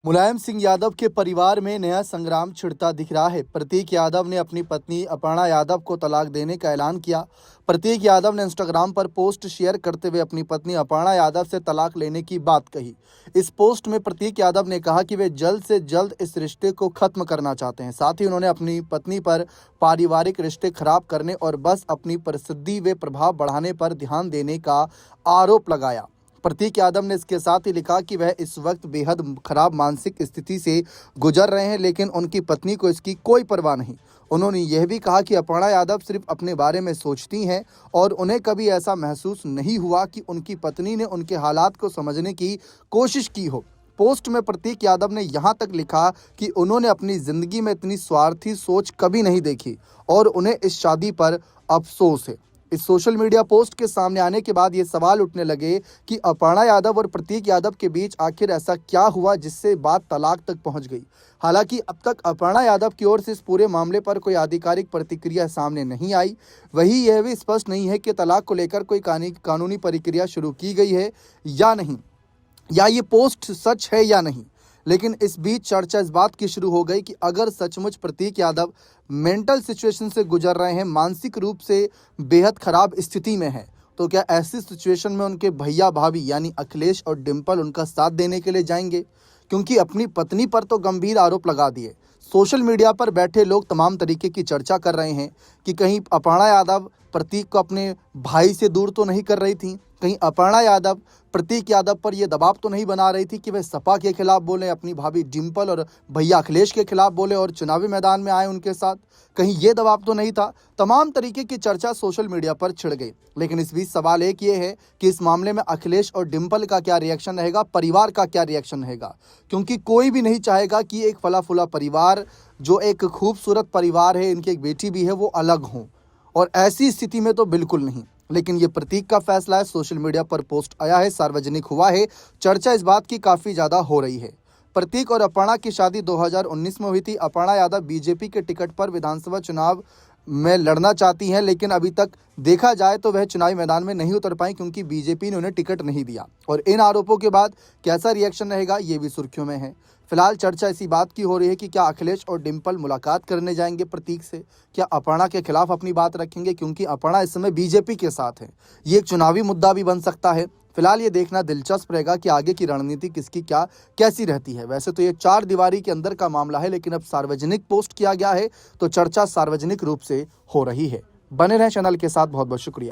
मुलायम सिंह यादव के परिवार में नया संग्राम छिड़ता दिख रहा है। प्रतीक यादव ने अपनी पत्नी अपर्णा यादव को तलाक देने का ऐलान किया। प्रतीक यादव ने इंस्टाग्राम पर पोस्ट शेयर करते हुए अपनी पत्नी अपर्णा यादव से तलाक लेने की बात कही। इस पोस्ट में प्रतीक यादव ने कहा कि वे जल्द से जल्द इस रिश्ते को खत्म करना चाहते हैं। साथ ही उन्होंने अपनी पत्नी पर पारिवारिक रिश्ते खराब करने और बस अपनी प्रसिद्धि व प्रभाव बढ़ाने पर ध्यान देने का आरोप लगाया। प्रतीक यादव ने इसके साथ ही लिखा कि वह इस वक्त बेहद खराब मानसिक स्थिति से गुजर रहे हैं, लेकिन उनकी पत्नी को इसकी कोई परवाह नहीं। उन्होंने यह भी कहा कि अपर्णा यादव सिर्फ अपने बारे में सोचती हैं और उन्हें कभी ऐसा महसूस नहीं हुआ कि उनकी पत्नी ने उनके हालात को समझने की कोशिश की हो। पोस्ट में प्रतीक यादव ने यहाँ तक लिखा कि उन्होंने अपनी जिंदगी में इतनी स्वार्थी सोच कभी नहीं देखी और उन्हें इस शादी पर अफसोस है। इस सोशल मीडिया पोस्ट के सामने आने के बाद ये सवाल उठने लगे कि अपर्णा यादव और प्रतीक यादव के बीच आखिर ऐसा क्या हुआ जिससे बात तलाक तक पहुंच गई। हालांकि अब तक अपर्णा यादव की ओर से इस पूरे मामले पर कोई आधिकारिक प्रतिक्रिया सामने नहीं आई। वहीं यह भी स्पष्ट नहीं है कि तलाक को लेकर कोई कानूनी प्रक्रिया शुरू की गई है या नहीं, या ये पोस्ट सच है या नहीं। लेकिन इस बीच चर्चा इस बात की शुरू हो गई कि अगर सचमुच प्रतीक यादव मेंटल सिचुएशन से गुजर रहे हैं, मानसिक रूप से बेहद खराब स्थिति में है, तो क्या ऐसी सिचुएशन में उनके भैया भाभी यानी अखिलेश और डिंपल उनका साथ देने के लिए जाएंगे? क्योंकि अपनी पत्नी पर तो गंभीर आरोप लगा दिए। सोशल मीडिया पर बैठे लोग तमाम तरीके की चर्चा कर रहे हैं कि कहीं अपर्णा यादव प्रतीक को अपने भाई से दूर तो नहीं कर रही थी, कहीं अपर्णा यादव प्रतीक यादव पर यह दबाव तो नहीं बना रही थी कि वे सपा के खिलाफ बोले, अपनी भाभी डिंपल और भैया अखिलेश के खिलाफ बोले और चुनावी मैदान में आए उनके साथ, कहीं ये दबाव तो नहीं था। तमाम तरीके की चर्चा सोशल मीडिया पर छिड़ गई। लेकिन इस बीच सवाल एक ये है कि इस मामले में अखिलेश और डिंपल का क्या रिएक्शन रहेगा, परिवार का क्या रिएक्शन रहेगा, क्योंकि कोई भी नहीं चाहेगा कि एक फला फूला परिवार, जो एक खूबसूरत परिवार है, इनकी एक बेटी भी है, वो अलग हों, और ऐसी स्थिति में तो बिल्कुल नहीं। लेकिन ये प्रतीक का फैसला है, सोशल मीडिया पर पोस्ट आया है, सार्वजनिक हुआ है, चर्चा इस बात की काफ़ी ज़्यादा हो रही है। प्रतीक और अपर्णा की शादी 2019 में हुई थी। अपर्णा यादव बीजेपी के टिकट पर विधानसभा चुनाव में लड़ना चाहती हैं, लेकिन अभी तक देखा जाए तो वह चुनावी मैदान में नहीं उतर पाई क्योंकि बीजेपी ने उन्हें टिकट नहीं दिया। और इन आरोपों के बाद कैसा रिएक्शन रहेगा, ये भी सुर्खियों में है। फिलहाल चर्चा इसी बात की हो रही है कि क्या अखिलेश और डिंपल मुलाकात करने जाएंगे प्रतीक से, क्या अपर्णा के खिलाफ अपनी बात रखेंगे, क्योंकि अपर्णा इस समय बीजेपी के साथ है। ये एक चुनावी मुद्दा भी बन सकता है। फिलहाल ये देखना दिलचस्प रहेगा कि आगे की रणनीति किसकी कैसी रहती है। वैसे तो ये 4 दीवारी के अंदर का मामला है, लेकिन अब सार्वजनिक पोस्ट किया गया है तो चर्चा सार्वजनिक रूप से हो रही है। बने रहें चैनल के साथ। बहुत बहुत शुक्रिया।